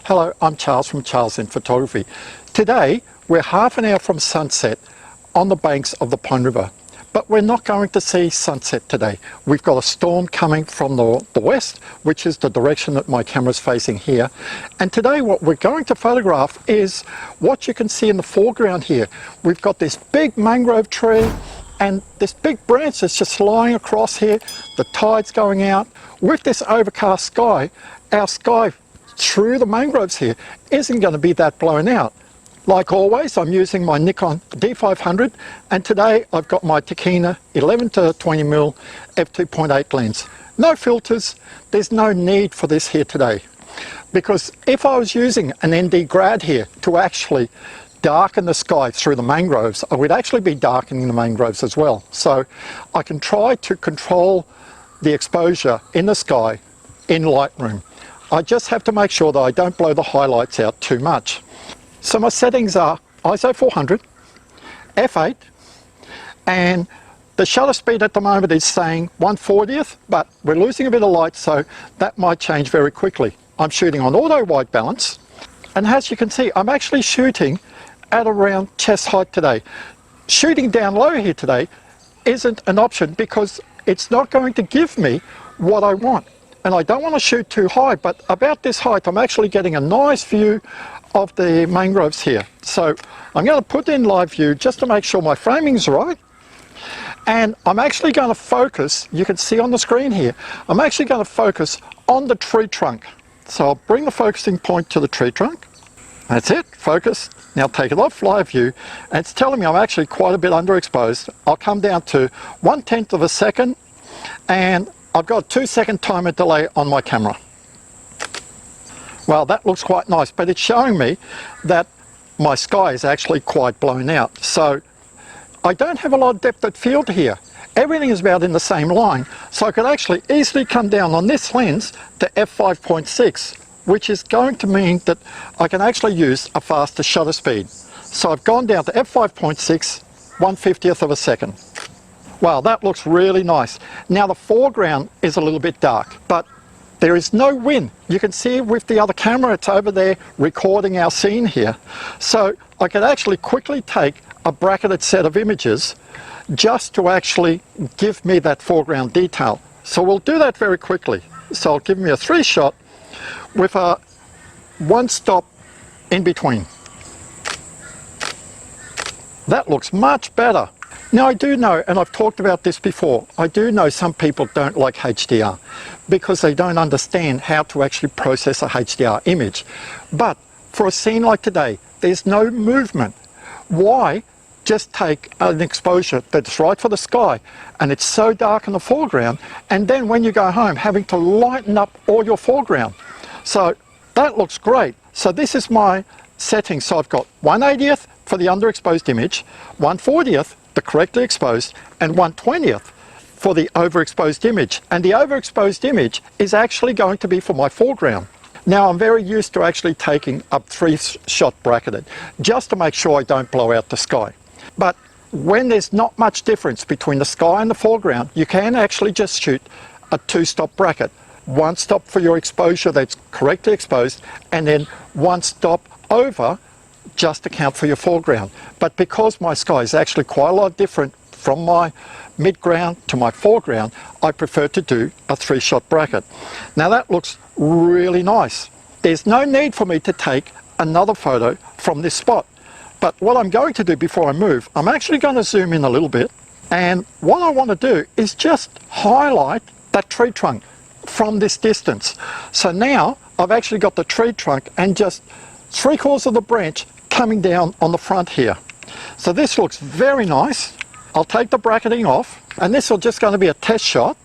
Hello, I'm Charles from Charles in Photography. Today, we're half an hour from sunset on the banks of the Pine River. But we're not going to see sunset today. We've got a storm coming from the west, which is the direction that my camera's facing here. And today what we're going to photograph is what you can see in the foreground here. We've got this big mangrove tree and this big branch that's just lying across here. The tide's going out. With this overcast sky, our sky through the mangroves here isn't going to be that blown out. Like always, I'm using my Nikon D500, and today I've got my Tokina 11 to 20mm f2.8 lens. No filters, there's no need for this here today. Because if I was using an ND grad here to actually darken the sky through the mangroves, I would actually be darkening the mangroves as well. So I can try to control the exposure in the sky in Lightroom. I just have to make sure that I don't blow the highlights out too much. So my settings are ISO 400, f8, and the shutter speed at the moment is saying 1/40th, but we're losing a bit of light, so that might change very quickly. I'm shooting on auto white balance, and as you can see, I'm actually shooting at around chest height today. Shooting down low here today isn't an option because it's not going to give me what I want. And I don't want to shoot too high, but about this height I'm actually getting a nice view of the mangroves here. So I'm going to put in live view just to make sure my framing's right. And I'm actually going to focus, you can see on the screen here, I'm actually going to focus on the tree trunk. So I'll bring the focusing point to the tree trunk. That's it, focus. Now take it off live view, and it's telling me I'm actually quite a bit underexposed. I'll come down to 1/10 of a second, and I've got a 2-second timer delay on my camera. Well, that looks quite nice, but it's showing me that my sky is actually quite blown out. So I don't have a lot of depth of field here. Everything is about in the same line. So I could actually easily come down on this lens to f5.6, which is going to mean that I can actually use a faster shutter speed. So I've gone down to f5.6, 1/50th of a second. Wow, that looks really nice. Now the foreground is a little bit dark, but there is no wind. You can see with the other camera, it's over there recording our scene here. So I could actually quickly take a bracketed set of images just to actually give me that foreground detail. So we'll do that very quickly. So I'll give me a 3-shot with a 1 stop in between. That looks much better. Now I do know, and I've talked about this before, I do know some people don't like HDR because they don't understand how to actually process a HDR image. But for a scene like today, there's no movement. Why just take an exposure that's right for the sky and it's so dark in the foreground, and then when you go home having to lighten up all your foreground? So that looks great. So this is my setting. So I've got 1/80th for the underexposed image, 1/40th the correctly exposed, and 1/20th for the overexposed image. And the overexposed image is actually going to be for my foreground. Now I'm very used to actually taking a 3-shot bracketed just to make sure I don't blow out the sky. But when there's not much difference between the sky and the foreground, you can actually just shoot a 2-stop bracket. 1 stop for your exposure that's correctly exposed, and then 1 stop over just to count for your foreground. But because my sky is actually quite a lot different from my midground to my foreground, I prefer to do a 3-shot bracket. Now that looks really nice. There's no need for me to take another photo from this spot. But what I'm going to do before I move, I'm actually going to zoom in a little bit, and what I want to do is just highlight that tree trunk from this distance. So now I've actually got the tree trunk and just 3/4 of the branch coming down on the front here. So this looks very nice. I'll take the bracketing off, and this is just going to be a test shot.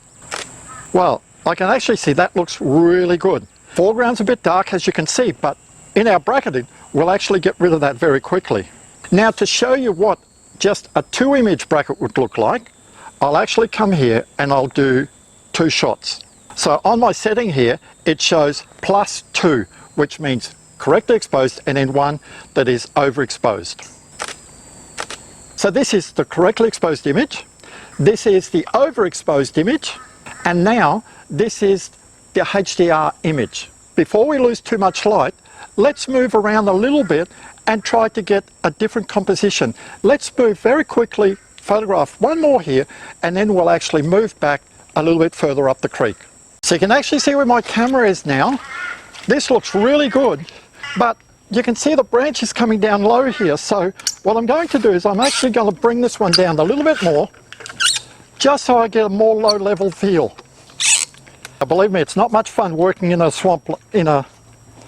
Well, I can actually see that looks really good. Foreground's a bit dark, as you can see, but in our bracketing we'll actually get rid of that very quickly. Now to show you what just a 2-image bracket would look like, I'll actually come here and I'll do 2 shots. So on my setting here it shows +2, which means correctly exposed, and then 1 that is overexposed. So this is the correctly exposed image, this is the overexposed image, and now this is the HDR image. Before we lose too much light, let's move around a little bit and try to get a different composition. Let's move very quickly, photograph one more here, and then we'll actually move back a little bit further up the creek. So you can actually see where my camera is now. This looks really good, but you can see the branches coming down low here. So what I'm going to do is I'm actually going to bring this one down a little bit more, just so I get a more low level feel. Now, believe me, it's not much fun working in a swamp, in a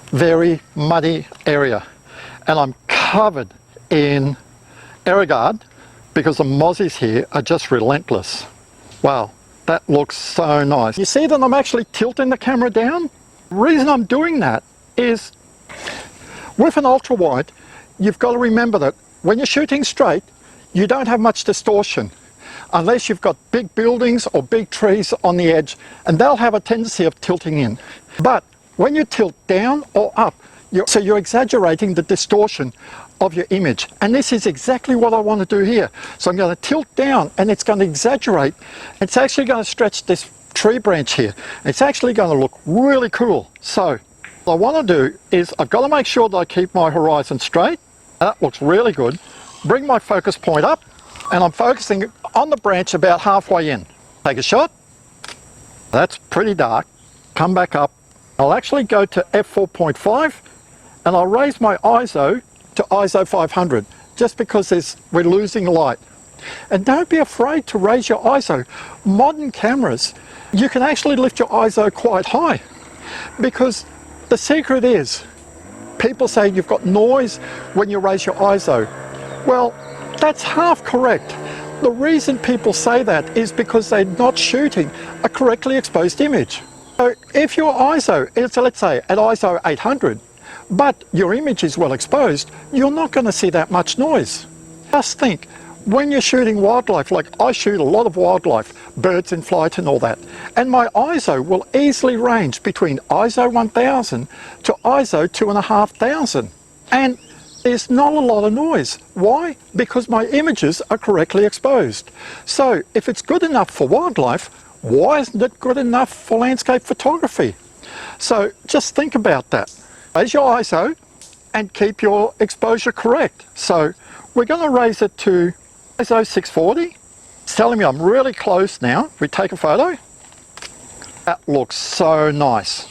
very muddy area. And I'm covered in Aerogard because the mozzies here are just relentless. Wow, that looks so nice. You see that I'm actually tilting the camera down? The reason I'm doing that is with an ultra wide, you've got to remember that when you're shooting straight, you don't have much distortion unless you've got big buildings or big trees on the edge, and they'll have a tendency of tilting in. But when you tilt down or up, you're exaggerating the distortion of your image, and this is exactly what I want to do here. So I'm going to tilt down, and it's going to exaggerate. It's actually going to stretch this tree branch here. It's actually going to look really cool. So what I want to do is I've got to make sure that I keep my horizon straight. That looks really good. Bring my focus point up, and I'm focusing on the branch about halfway in. Take a shot. That's pretty dark. Come back up. I'll actually go to f4.5, and I'll raise my ISO to ISO 500, just because we're losing light. And don't be afraid to raise your ISO. Modern cameras, you can actually lift your ISO quite high, because the secret is, people say you've got noise when you raise your ISO. Well, that's half correct. The reason people say that is because they're not shooting a correctly exposed image. So if your ISO is, let's say, at ISO 800, but your image is well exposed, you're not going to see that much noise. Just think, when you're shooting wildlife, like I shoot a lot of wildlife, birds in flight and all that, and my ISO will easily range between ISO 1000 to ISO 2500. And there's not a lot of noise. Why? Because my images are correctly exposed. So if it's good enough for wildlife, why isn't it good enough for landscape photography? So just think about that. Raise your ISO and keep your exposure correct. So we're going to raise it to ISO 640. It's telling me I'm really close now. We take a photo. That looks so nice.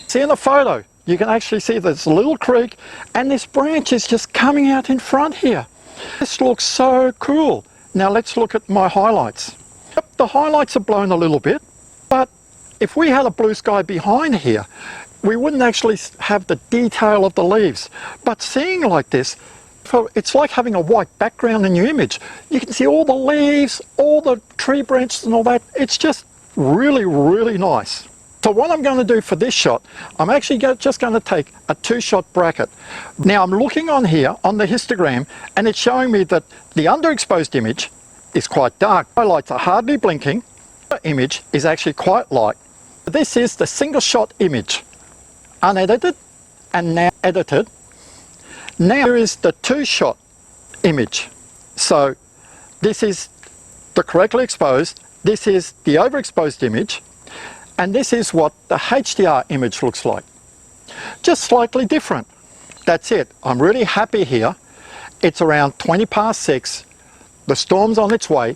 See in the photo, you can actually see there's a little creek and this branch is just coming out in front here. This looks so cool. Now let's look at my highlights. Yep, the highlights are blown a little bit, but if we had a blue sky behind here, we wouldn't actually have the detail of the leaves. But seeing like this, it's like having a white background in your image. You can see all the leaves, all the tree branches and all that. It's just really, really nice. So what I'm going to do for this shot, I'm actually just going to take a 2-shot bracket. Now I'm looking on here on the histogram, and it's showing me that the underexposed image is quite dark. Highlights are hardly blinking. The image is actually quite light. This is the single shot image, unedited and now edited. Now here is the 2-shot image. So this is the correctly exposed, this is the overexposed image, and this is what the HDR image looks like. Just slightly different. That's it. I'm really happy here. It's around 20 past 6. The storm's on its way.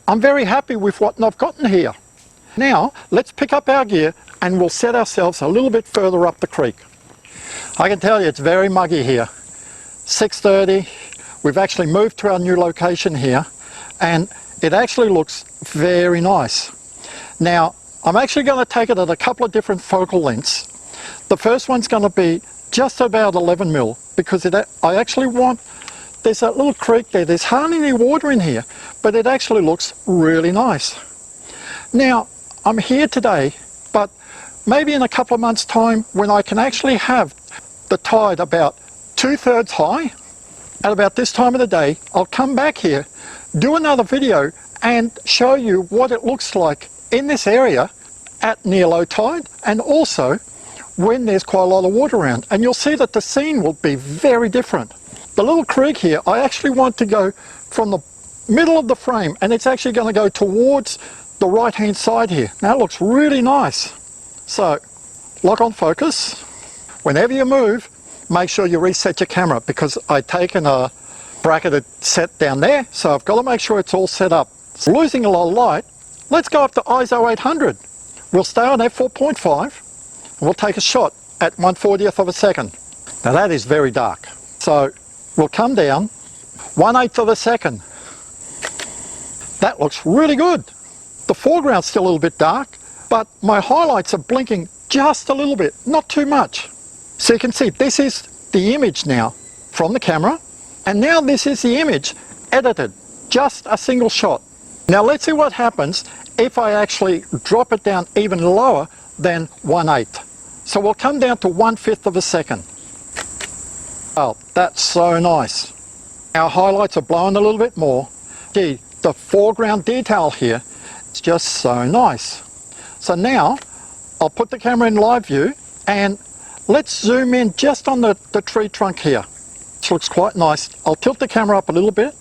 I'm very happy with what I've gotten here. Now, let's pick up our gear and we'll set ourselves a little bit further up the creek. I can tell you it's very muggy here. 6:30. We've actually moved to our new location here, and it actually looks very nice. Now, I'm actually going to take it at a couple of different focal lengths. The first one's going to be just about 11mm, because I actually want, there's that little creek there, there's hardly any water in here, but it actually looks really nice. Now, I'm here today, but maybe in a couple of months' time, when I can actually have the tide about 2/3 high, at about this time of the day, I'll come back here, do another video, and show you what it looks like in this area at near low tide, and also when there's quite a lot of water around, and you'll see that the scene will be very different. The little creek here, I actually want to go from the middle of the frame, and it's actually going to go towards the right hand side here. Now it looks really nice. So lock on focus. Whenever you move, make sure you reset your camera, because I've taken a bracketed set down there, so I've got to make sure it's all set up. So losing a lot of light, let's go up to ISO 800. We'll stay on f4.5 and we'll take a shot at 1/40th of a second. Now that is very dark. So we'll come down 1/8 of a second. That looks really good. The foreground's still a little bit dark, but my highlights are blinking just a little bit, not too much. So you can see this is the image now from the camera, and now this is the image edited, just a single shot. Now let's see what happens if I actually drop it down even lower than 1/8. So we'll come down to 1/5 of a second. Oh, that's so nice. Our highlights are blowing a little bit more. Gee, the foreground detail here is just so nice. So now I'll put the camera in live view and let's zoom in just on the tree trunk here. This looks quite nice. I'll tilt the camera up a little bit.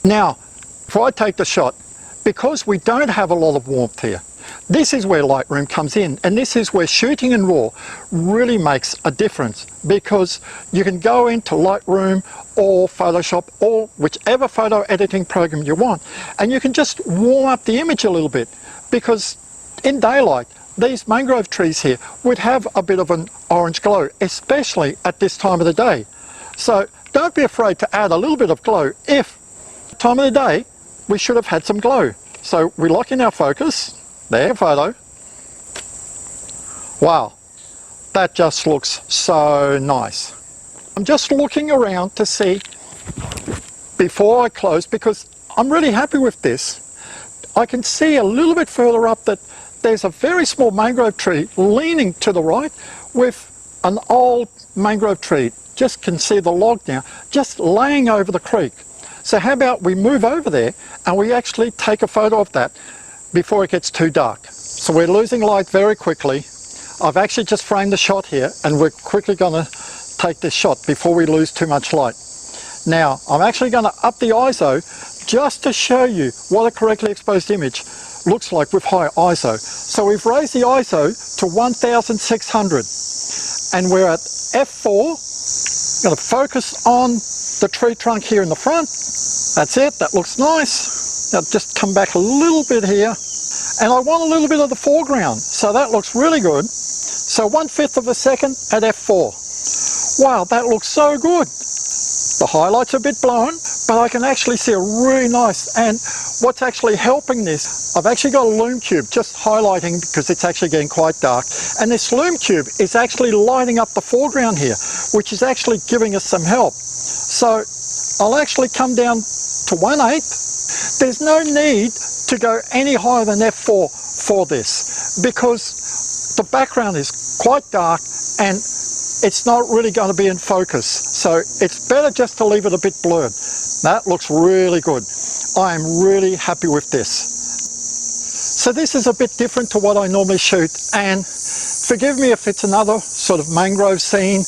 Now, before I take the shot, because we don't have a lot of warmth here, this is where Lightroom comes in, and this is where shooting in RAW really makes a difference, because you can go into Lightroom or Photoshop or whichever photo editing program you want, and you can just warm up the image a little bit, because in daylight these mangrove trees here would have a bit of an orange glow, especially at this time of the day. So don't be afraid to add a little bit of glow. If time of the day we should have had some glow. So we lock in our focus. There, photo. Wow, that just looks so nice. I'm just looking around to see before I close, because I'm really happy with this. I can see a little bit further up that there's a very small mangrove tree leaning to the right with an old mangrove tree. Just can see the log now, just laying over the creek. So how about we move over there and we actually take a photo of that before it gets too dark. So we're losing light very quickly. I've actually just framed the shot here, and we're quickly going to take this shot before we lose too much light. Now I'm actually going to up the ISO just to show you what a correctly exposed image looks like with high ISO. So we've raised the ISO to 1600 and we're at f4. I'm going to focus on the tree trunk here in the front. That's it, that looks nice. Now just come back a little bit here, and I want a little bit of the foreground, so that looks really good. So 1/5 of a second at f4. Wow, that looks so good. The highlights are a bit blown, but I can actually see a really nice, and what's actually helping this, I've actually got a lume cube just highlighting because it's actually getting quite dark, and this lume cube is actually lighting up the foreground here, which is actually giving us some help. So I'll actually come down to 1/8. There's no need to go any higher than f4 for this, because the background is quite dark and it's not really going to be in focus. So it's better just to leave it a bit blurred. That looks really good. I am really happy with this. So this is a bit different to what I normally shoot, and forgive me if it's another sort of mangrove scene.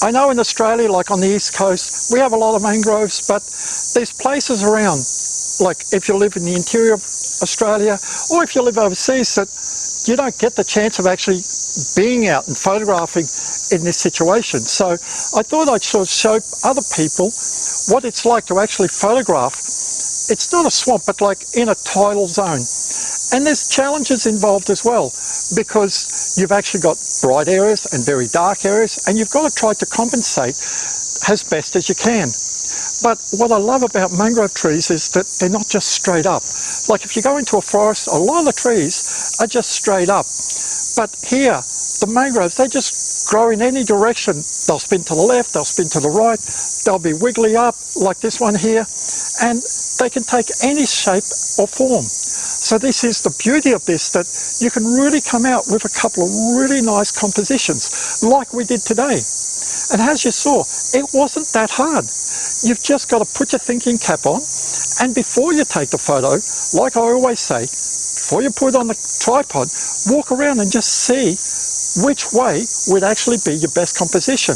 I know in Australia, like on the East Coast, we have a lot of mangroves, but there's places around, like if you live in the interior of Australia, or if you live overseas, that you don't get the chance of actually being out and photographing in this situation. So I thought I'd sort of show other people what it's like to actually photograph. It's not a swamp, but like in a tidal zone. And there's challenges involved as well, because you've actually got bright areas and very dark areas, and you've got to try to compensate as best as you can. But what I love about mangrove trees is that they're not just straight up. Like if you go into a forest, a lot of the trees are just straight up. But here, the mangroves, they just grow in any direction. They'll spin to the left, they'll spin to the right, they'll be wiggly up like this one here, and they can take any shape or form. So this is the beauty of this, that you can really come out with a couple of really nice compositions like we did today. And as you saw, it wasn't that hard. You've just got to put your thinking cap on, and before you take the photo, like I always say, before you put it on the tripod, walk around and just see which way would actually be your best composition.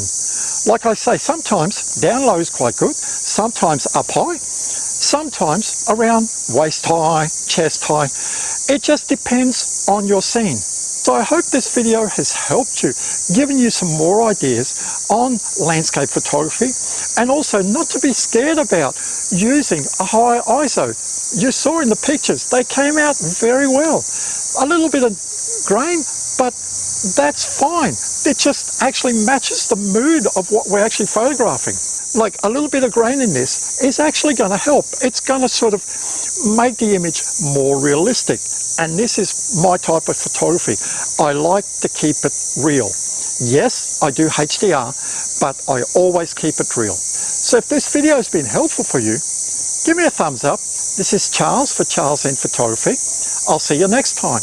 Like I say, sometimes down low is quite good, sometimes up high, sometimes around waist high, chest high. It just depends on your scene. So I hope this video has helped you, given you some more ideas on landscape photography, and also not to be scared about using a high ISO. You saw in the pictures, they came out very well. A little bit of grain, but that's fine. It just actually matches the mood of what we're actually photographing. Like a little bit of grain in this is actually going to help. It's going to sort of make the image more realistic. And this is my type of photography. I like to keep it real. Yes, I do HDR, but I always keep it real. So if this video has been helpful for you, give me a thumbs up. This is Charles for Charles in Photography. I'll see you next time.